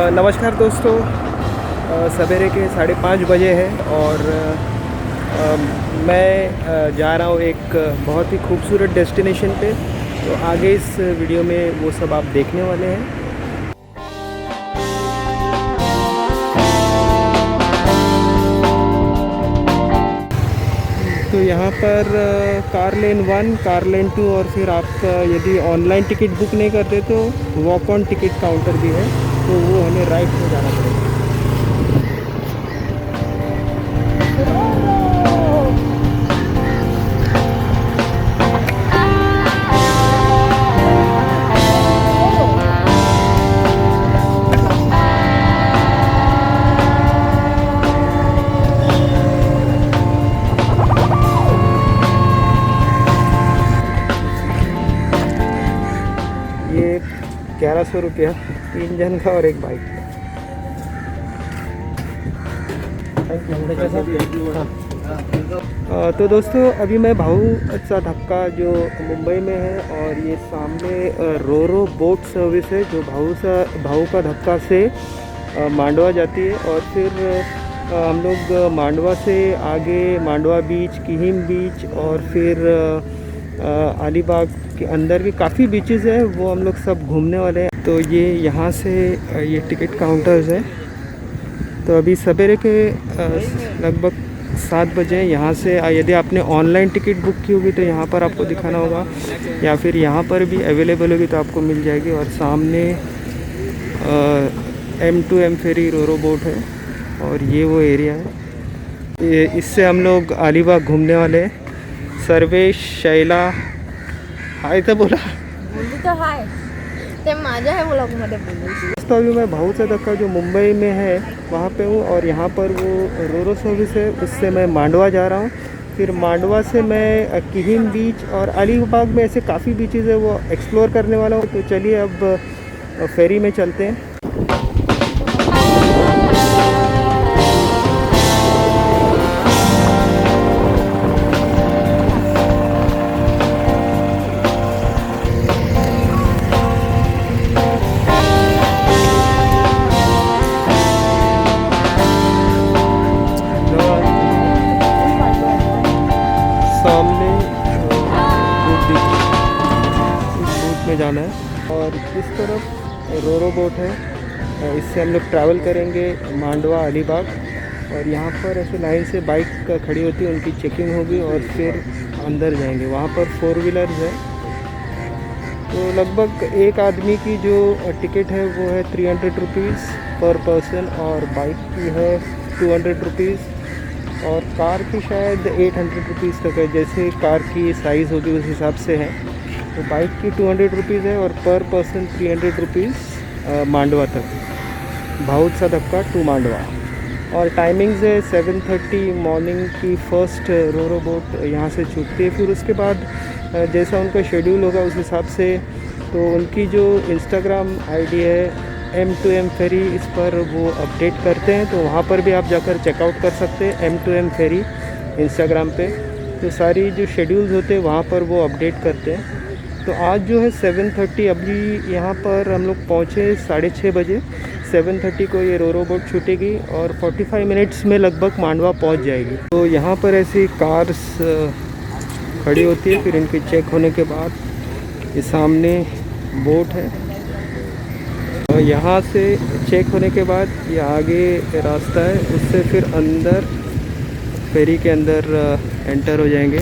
नमस्कार दोस्तों, सवेरे के 5:30 बजे हैं और मैं जा रहा हूँ एक बहुत ही खूबसूरत डेस्टिनेशन पे। तो आगे इस वीडियो में वो सब आप देखने वाले हैं। तो यहाँ पर कार लेन 1, कार लेन 2 और फिर आप यदि ऑनलाइन टिकट बुक नहीं करते तो वॉक ऑन टिकट काउंटर भी है, तो वो हमें राइट में जाना पड़ेगा। ये 1100 रुपया 3 जन का और एक बाइक का। तो दोस्तों, अभी मैं भाऊ सा धक्का जो मुंबई में है, और ये सामने रोरो बोट सर्विस है जो भाऊ का धक्का से मांडवा जाती है। और फिर हम लोग मांडवा से आगे मांडवा बीच, किहिम बीच और फिर अलीबाग के अंदर भी काफ़ी बीचेस हैं, वो हम लोग सब घूमने वाले हैं। तो ये यहाँ से ये टिकट काउंटर्स हैं। तो अभी सवेरे के लगभग 7 बजे यहाँ से यदि आपने ऑनलाइन टिकट बुक की होगी तो यहाँ पर आपको दिखाना होगा, या फिर यहाँ पर भी अवेलेबल होगी तो आपको मिल जाएगी। और सामने M2M फेरी रोरो बोट है और ये वो एरिया है। इससे हम लोग अलीबाग घूमने वाले हैं। सर्वेश, शैला हाय तो बोला तो हाय ते माझ्या है व्लॉगमध्ये बोलली। तो अभी मैं भाऊचा धक्का जो मुंबई में है वहाँ पे हूँ, और यहाँ पर वो रोरो सर्विस है, उससे मैं मांडवा जा रहा हूँ। फिर मांडवा से मैं किहिम बीच और अलीबाग में ऐसे काफ़ी बीचेस है वो एक्सप्लोर करने वाला हूँ। तो चलिए अब फेरी में चलते हैं। सामने इस रूट में जाना है और इस तरफ रोरो बोट है, इससे हम लोग ट्रैवल करेंगे मांडवा अलीबाग। और यहाँ पर ऐसे लाइन से बाइक खड़ी होती है, उनकी चेकिंग होगी और फिर अंदर जाएंगे। वहाँ पर 4 व्हीलर्स है। तो लगभग एक आदमी की जो टिकट है वो है 300 रुपीज़ पर पर्सन, और बाइक की है 200 रुपीज़, और कार की शायद 800 रुपीज़ तक है। जैसे कार की साइज़ होगी उस हिसाब से है। तो बाइक की 200 रुपीज़ है और पर पर्सन 300 रुपीज़ मांडवा तक, भाऊद सा धक्का टू मांडवा। और टाइमिंग्स है 7:30 मॉर्निंग की फर्स्ट रोरो बोट यहाँ से छूटती है। फिर उसके बाद जैसा उनका शेड्यूल होगा उस हिसाब से, तो उनकी जो इंस्टाग्राम आईडी है M2M फेरी, इस पर वो अपडेट करते हैं। तो वहाँ पर भी आप जाकर चेकआउट कर सकते हैं M2M फेरी इंस्टाग्राम पे। तो सारी जो शेड्यूल्स होते हैं वहाँ पर वो अपडेट करते हैं। तो आज जो है 7:30, अभी यहाँ पर हम लोग पहुँचे 6:30 बजे। 7:30 को ये रोरो बोट छूटेगी और 45 मिनट्स में लगभग मांडवा पहुँच जाएगी। तो यहाँ पर ऐसी कार्स खड़ी होती है, फिर इनके चेक होने के बाद ये सामने बोट है। यहाँ से चेक होने के बाद ये आगे रास्ता है, उससे फिर अंदर फेरी के अंदर एंटर हो जाएंगे।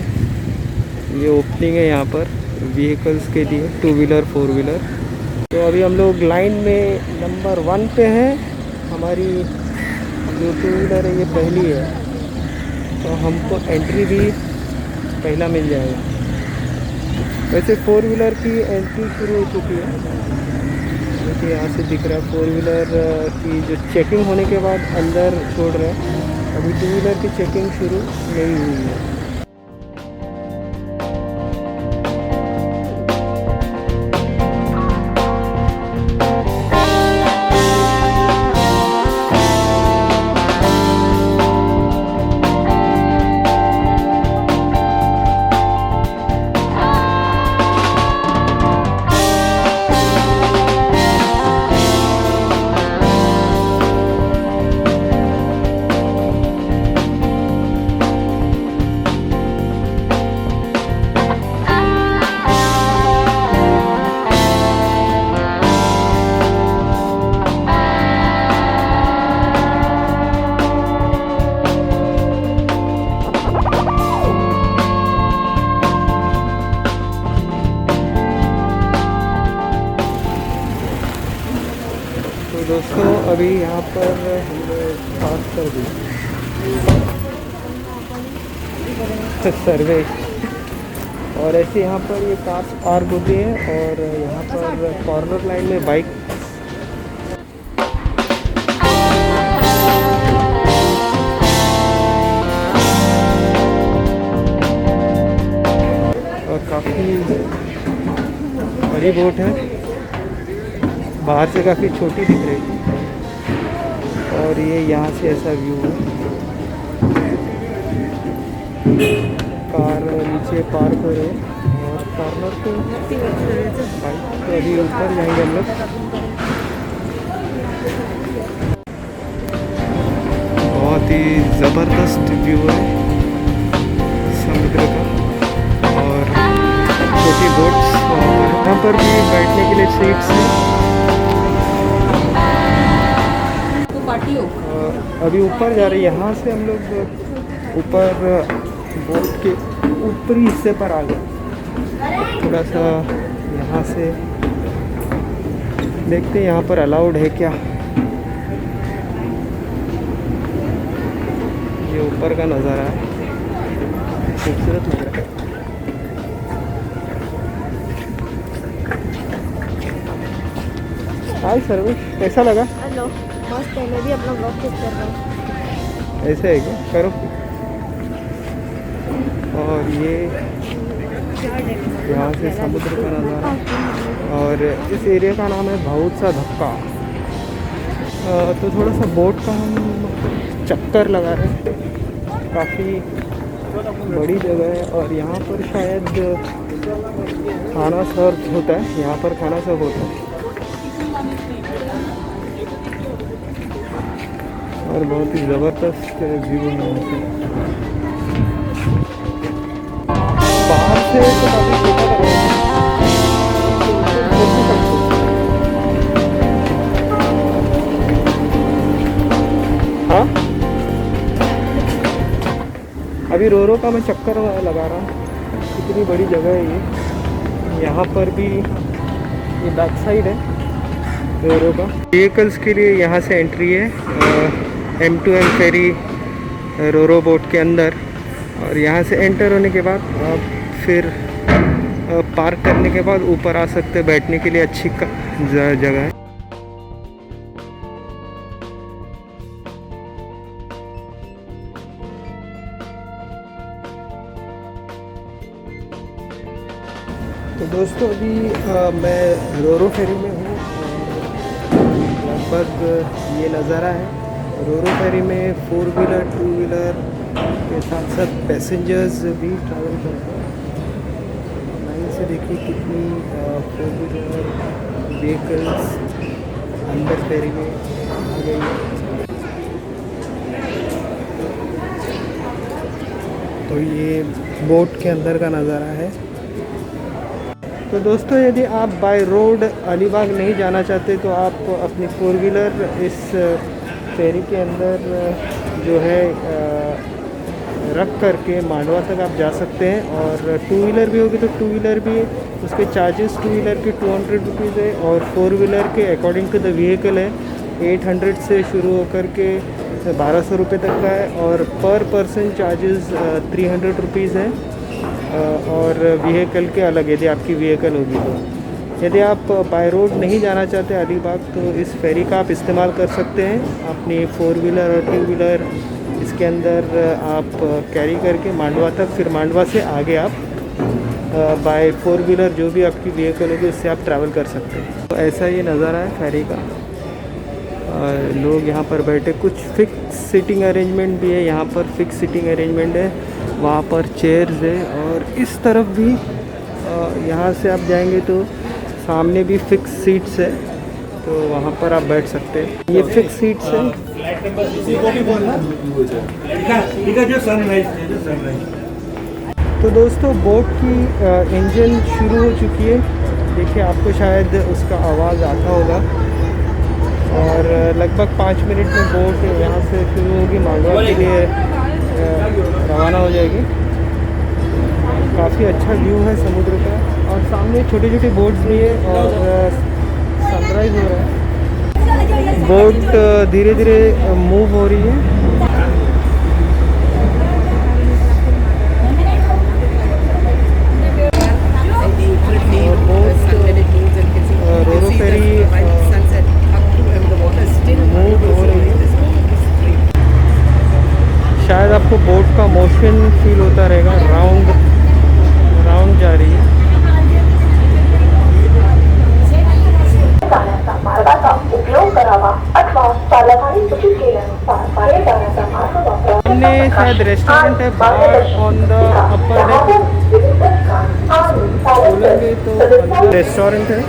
ये ओपनिंग है यहाँ पर व्हीकल्स के लिए, 2 व्हीलर 4 व्हीलर। तो अभी हम लोग लाइन में नंबर 1 पे हैं। हमारी जो 2 व्हीलर है ये पहली है, तो हमको एंट्री भी पहला मिल जाएगा। वैसे 4 व्हीलर की एंट्री शुरू हो चुकी है। देखिए यहाँ से दिख रहा है 4 व्हीलर की जो चेकिंग होने के बाद अंदर छोड़ रहे हैं। अभी 2 व्हीलर की चेकिंग शुरू नहीं हुई है। दोस्तों अभी यहाँ पर पास कर दी सर्वे, और ऐसे यहाँ पर ये कार पार्क होती है और यहाँ पर कॉर्नर लाइन में बाइक और काफ़ी बड़ी बोट है, बाहर से काफ़ी छोटी दिख रही है। और ये यहाँ से ऐसा व्यू है, कार नीचे पार्क हो रही है और कॉर्नर पे बाइक तो अभी ऊपर जाएंगे हम लोग। बहुत ही ज़बरदस्त व्यू है समुद्र का, और छोटी बोट्स, और यहाँ पर भी बैठने के लिए सीट्स हैं। अभी ऊपर जा रहे हैं, यहाँ से हम लोग ऊपर बोट के ऊपरी हिस्से पर आ गए। थोड़ा सा यहाँ से देखते हैं यहाँ पर अलाउड है क्या। ये ऊपर का नज़ारा है, खूबसूरत लग रहा है। हाय सर्वेश, कैसा लगा? हेलो, मस्त है। मैं भी अपना ब्लॉग चेक कर रहा हूँ। ऐसे है क्या? करो। और ये यहाँ से समुद्र का नज़ारा, और इस एरिया का नाम है बहुत सा धक्का। तो थोड़ा सा बोट का हम चक्कर लगा रहे हैं। काफ़ी बड़ी जगह है और यहाँ पर शायद खाना सर्व होता है, यहाँ पर खाना सर्व होता है। और बहुत ही ज़बरदस्त व्यू है यहाँ से। बाहर से तो काफ़ी छोटा लग रहा है। हाँ, अभी रोरो का मैं चक्कर लगा रहा हूँ। कितनी बड़ी जगह है ये। यहाँ पर भी ये बैक साइड है रोरो का। व्हीकल्स के लिए यहाँ से एंट्री है M2M फेरी रोरो बोट के अंदर, और यहाँ से एंटर होने के बाद आप फिर पार्क करने के बाद ऊपर आ सकते, बैठने के लिए अच्छी जगह है। तो दोस्तों अभी मैं रोरो फेरी में हूँ, लगभग ये नज़ारा है। रोरो फेरी में 4 व्हीलर 2 व्हीलर के साथ साथ पैसेंजर्स भी ट्रैवल करते हैं। लाइन से देखिए कितनी 4 व्हीलर व्हीकल्स अंदर फेरी में आ गई है। तो ये बोट के अंदर का नज़ारा है। तो दोस्तों यदि आप बाय रोड अलीबाग नहीं जाना चाहते तो आप अपनी 4 व्हीलर इस फेरी के अंदर जो है रख करके मांडवा तक आप जा सकते हैं। और 2 व्हीलर भी होगी तो 2 व्हीलर भी उसके चार्जेस 2 व्हीलर के 200 रुपीज़ है, और 4 व्हीलर के अकॉर्डिंग टू द व्हीकल है 800 से शुरू होकर के 1200 रुपये तक का है, और पर पर्सन चार्जेस 300 रुपीज़ है। और व्हीकल के अलग, यदि आपकी व्हीकल होगी तो। यदि आप बाय रोड नहीं जाना चाहते अलीबाग तो इस फेरी का आप इस्तेमाल कर सकते हैं। अपनी 4 व्हीलर और 2 व्हीलर इसके अंदर आप कैरी करके मांडवा तक, फिर मांडवा से आगे आप बाय 4 व्हीलर जो भी आपकी व्हीकल होगी उससे आप ट्रैवल कर सकते हैं। तो ऐसा ये नज़ारा है फेरी का। लोग यहाँ पर बैठे, कुछ फिक्स सिटिंग अरेंजमेंट भी है, यहाँ पर फिक्स सिटिंग अरेंजमेंट है, वहाँ पर चेयर्स है, और इस तरफ भी यहाँ से आप जाएंगे तो सामने भी फिक्स सीट्स है, तो वहाँ पर आप बैठ सकते हैं। ये फिक्स सीट्स है। तो दोस्तों बोट की इंजन शुरू हो चुकी है, देखिए आपको शायद उसका आवाज़ आता होगा। और लगभग 5 मिनट में बोट यहाँ से शुरू होगी, मांडवा के लिए रवाना हो जाएगी। काफ़ी अच्छा व्यू है समुद्र का, और सामने छोटी छोटी बोट्स भी है, और सनराइज़ हो रहा है। बोट धीरे धीरे मूव हो रही है। रोरो फेरी मूव हो रही है। शायद आपको बोट का मोशन फील होता रहेगा, राउंड राउंड जा रही है। मार्गाचा उपयोग करावा अथवा चालकाने सूचित केल्यानुसार बाहेर जाण्याचा मार्ग वापरावा। सामने शायद रेस्टोरेंट है, बार ऑन द अपर डेक। बोलेंगे तो रेस्टोरेंट है,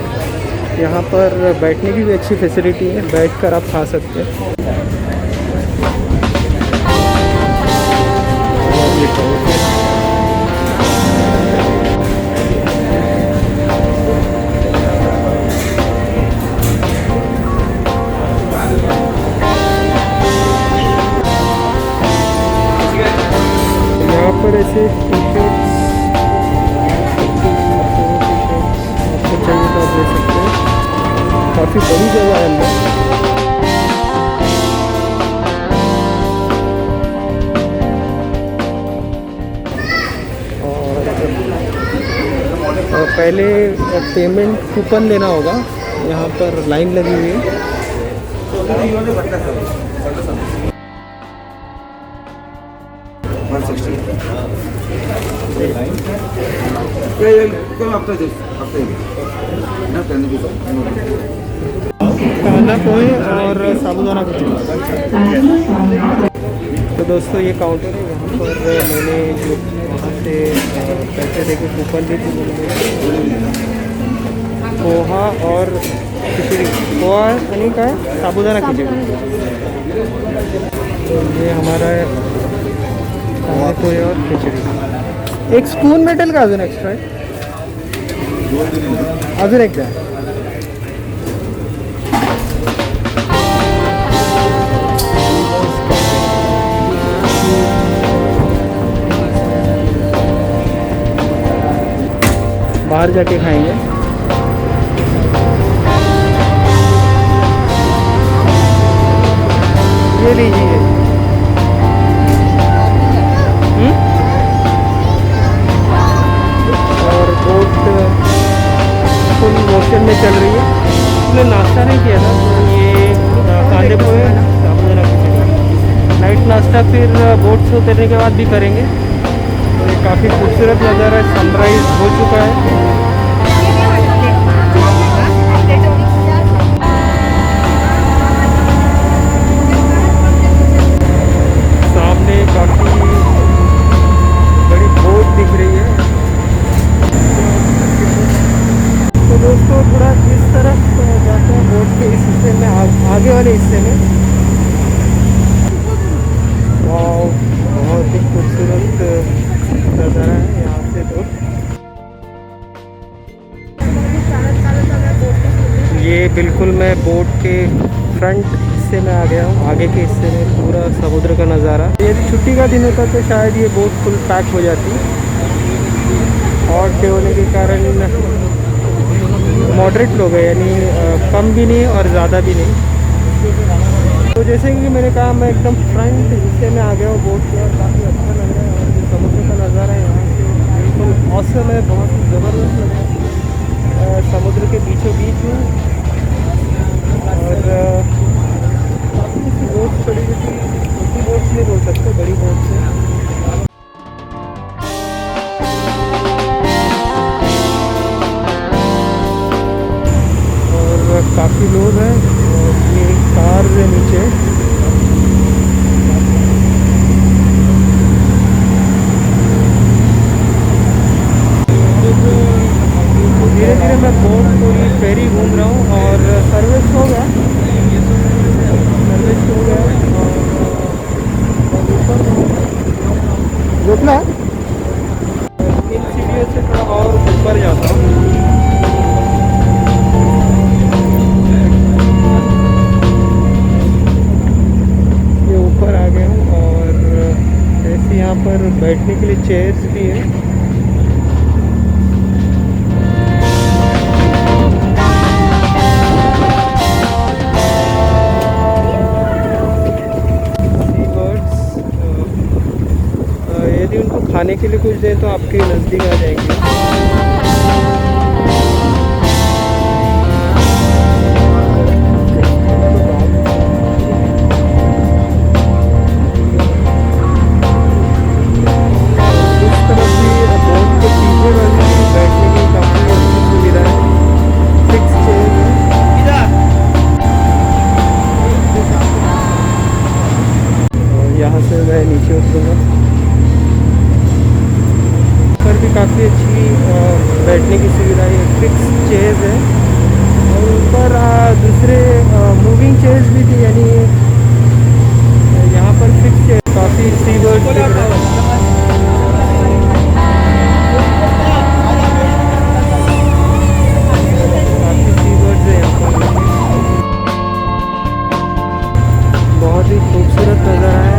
यहाँ पर बैठने की भी अच्छी फैसिलिटी है, बैठकर आप खा सकते हैं। यहाँ पर ऐसे टी शर्ट्स आपको चाहिए तो आप ले सकते हैं। काफ़ी बड़ी जगह है अंदर। और पहले पेमेंट कूपन लेना होगा, यहाँ पर लाइन लगी हुई है। कांदा पोहे और साबूदाना खिचड़ी। तो दोस्तों ये काउंटर है, यहाँ पर मैंने जो वहाँ से पैसे देके कूपन ली थी, पोहा और खिचड़ी, पोहा यानी का है साबूदाना खिचड़ी। तो ये हमारा है कांदा पोहे और खिचड़ी। एक स्पून भेटेल का अजून एक्स्ट्रा आहे? अजून एक द्या। बाहर जाके खाएंगे। ये लीजिए। और बोट फुल मोशन में चल रही है। इसने नाश्ता नहीं किया था, तो ये कांदे पोहे साबूदाना खिचड़ी। नाइट नाश्ता फिर बोट से उतरने के बाद भी करेंगे। तो ये काफ़ी खूबसूरत नज़ारा है, सनराइज़ हो चुका है। सामने काफ़ी बड़ी बोट दिख रही है। तो दोस्तों थोड़ा इस तरफ जाते हैं, बोट के इस हिस्से में, आगे वाले हिस्से में। वाह, बहुत ही खूबसूरत नज़ारा है यहाँ से। तो ये बिल्कुल मैं बोट के फ्रंट हिस्से में आ गया हूँ। आगे के हिस्से में पूरा समुद्र का नज़ारा। यदि छुट्टी का दिन होता तो शायद ये बोट फुल पैक हो जाती। हॉट डे होने के कारण मॉडरेट लोग हैं, यानी कम भी नहीं और ज़्यादा भी नहीं। तो जैसे कि मैंने कहा, मैं एकदम फ्रंट हिस्से में आ गया हूँ बोट के, और काफ़ी अच्छा लग रहा है। और जो समुद्र का नज़ारा है यहाँ से बिल्कुल औसम है, बहुत ही ज़बरदस्त लग रहा है। समुद्र के बीचों बीच हूँ और काफ़ी बोट, छोटी बोट्स नहीं बोल सकते, बड़ी बोट्स हैं। और काफ़ी लोग हैं। ये कार है नीचे। धीरे धीरे मैं बोट पूरी फेरी घूम रहा हूँ और सर्विस हो गया। जितना इन सीढ़ियों से थोड़ा और ऊपर जाता हूँ। ये ऊपर आ गए हूँ और जैसे यहाँ पर बैठने के लिए चेयर्स भी है। खाने के लिए कुछ दें तो आपके नज़दीक आ जाएंगे। यहाँ से मैं नीचे उतरूँगा। पर भी काफ़ी अच्छी बैठने की सुविधा है, फिक्स चेयर्स है और ऊपर दूसरे मूविंग चेयर्स भी थी, यानी यहाँ पर फिक्स चेयर। काफ़ी सी बर्ड दिख रहा है। काफ़ी सी बर्ड्स है यहाँ पर। बहुत ही खूबसूरत नज़ारा है।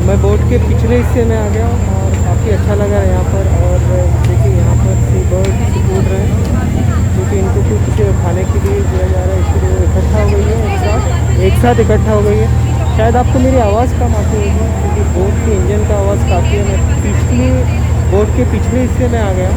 मैं बोट के पिछले हिस्से में आ गया और काफ़ी अच्छा लगा यहाँ पर। और देखिए यहाँ पर सी बर्ड्स उड़ रहे हैं क्योंकि इनको कुछ खाने के लिए दिया जा रहा है, इसलिए इकट्ठा हो गई है, एक साथ इकट्ठा हो गई है। शायद आपको मेरी आवाज़ कम आती होगी क्योंकि बोट के इंजन का आवाज़ काफ़ी है। मैं बोट के पिछले हिस्से में आ गया।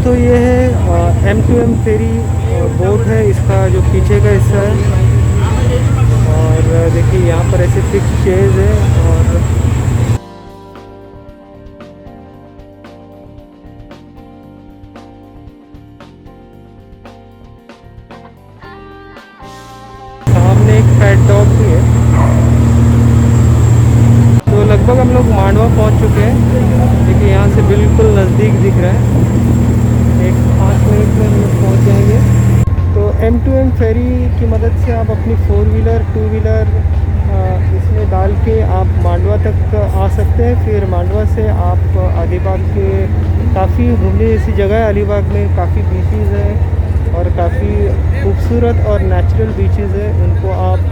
तो ये है M2M फेरी बोट है, इसका जो पीछे का हिस्सा है। और देखिए यहाँ पर ऐसे फिक्स चेयर्स है और सामने एक पैट डॉग भी है। तो लगभग हम लोग मांडवा पहुँच चुके हैं। देखिए यहाँ से बिल्कुल नज़दीक दिख रहा है, 5 मिनट में हम लोग पहुँच जाएंगे। तो M2M फेरी की मदद से आप अपनी 4 व्हीलर 2 व्हीलर इसमें डाल के आप मांडवा तक आ सकते हैं। फिर मांडवा से आप अलीबाग के काफ़ी घूमने जैसी जगह है। अलीबाग में काफ़ी बीचेस हैं और काफ़ी खूबसूरत और नेचुरल बीचेस है, उनको आप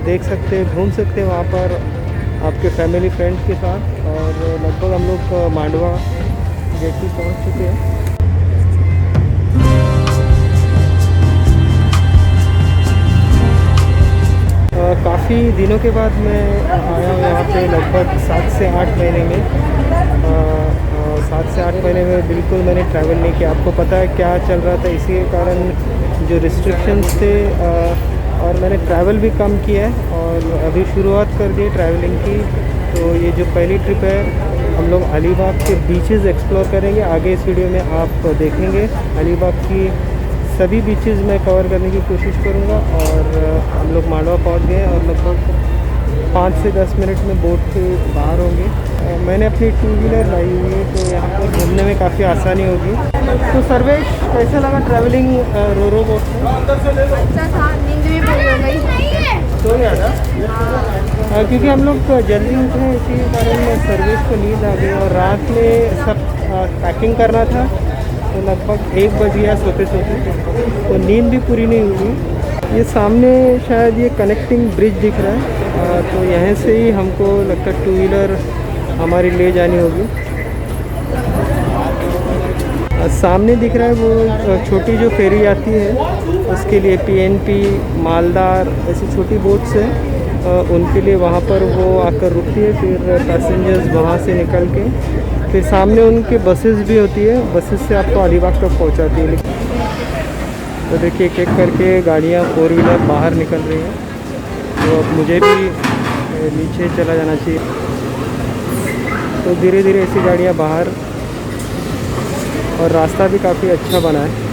देख सकते हैं, घूम सकते हैं वहाँ पर आपके फैमिली फ्रेंड्स के साथ। और लगभग हम लोग मांडवा जेटी पहुँच चुके हैं। काफ़ी दिनों के बाद मैं आया हूँ यहाँ पे, लगभग 7 से 8 महीने में। 7 से 8 महीने में बिल्कुल मैंने ट्रैवल नहीं किया। आपको पता है क्या चल रहा था, इसी के कारण जो रिस्ट्रिक्शंस थे और मैंने ट्रैवल भी कम किया है और अभी शुरुआत कर दी ट्रैवलिंग की। तो ये जो पहली ट्रिप है, हम लोग अलीबाग के बीचेस एक्सप्लोर करेंगे। आगे इस वीडियो में आप देखेंगे अलीबाग की सभी बीचेस मैं कवर करने की कोशिश करूँगा। और हम लोग मांडवा पहुँच गए और लगभग 5 से 10 मिनट में बोट से बाहर होंगे। मैंने अपनी 2 व्हीलर लाई हुई है तो यहाँ पर घूमने में काफ़ी आसानी होगी। तो सर्वेश, कैसा लगा ट्रैवलिंग रोरो बोट में? अच्छा था, नींद भी पूरी हो गई। तो ज़्यादा क्योंकि हम लोग जल्दी उठे हैं, इसी कारण सर्वेश को नींद आ गई। और रात में सब पैकिंग करना था तो लगभग 1 बज गया सोते सोते, तो नींद भी पूरी नहीं हुई। ये सामने शायद ये कनेक्टिंग ब्रिज दिख रहा है, तो यहाँ से ही हमको लगता है 2 व्हीलर हमारी ले जानी होगी। सामने दिख रहा है वो छोटी जो फेरी आती है, उसके लिए PNP, मालदार ऐसी छोटी बोट्स हैं, उनके लिए वहाँ पर वो आकर रुकती है। फिर पैसेंजर्स वहाँ से निकल के फिर सामने उनके बसेस भी होती है, बसेस से आपको अलीबाग तक पहुँचाती है। तो देखिए एक एक करके गाड़ियाँ 4 व्हीलर बाहर निकल रही हैं, तो अब मुझे भी नीचे चला जाना चाहिए। तो धीरे धीरे ऐसी गाड़ियाँ बाहर, और रास्ता भी काफ़ी अच्छा बना है।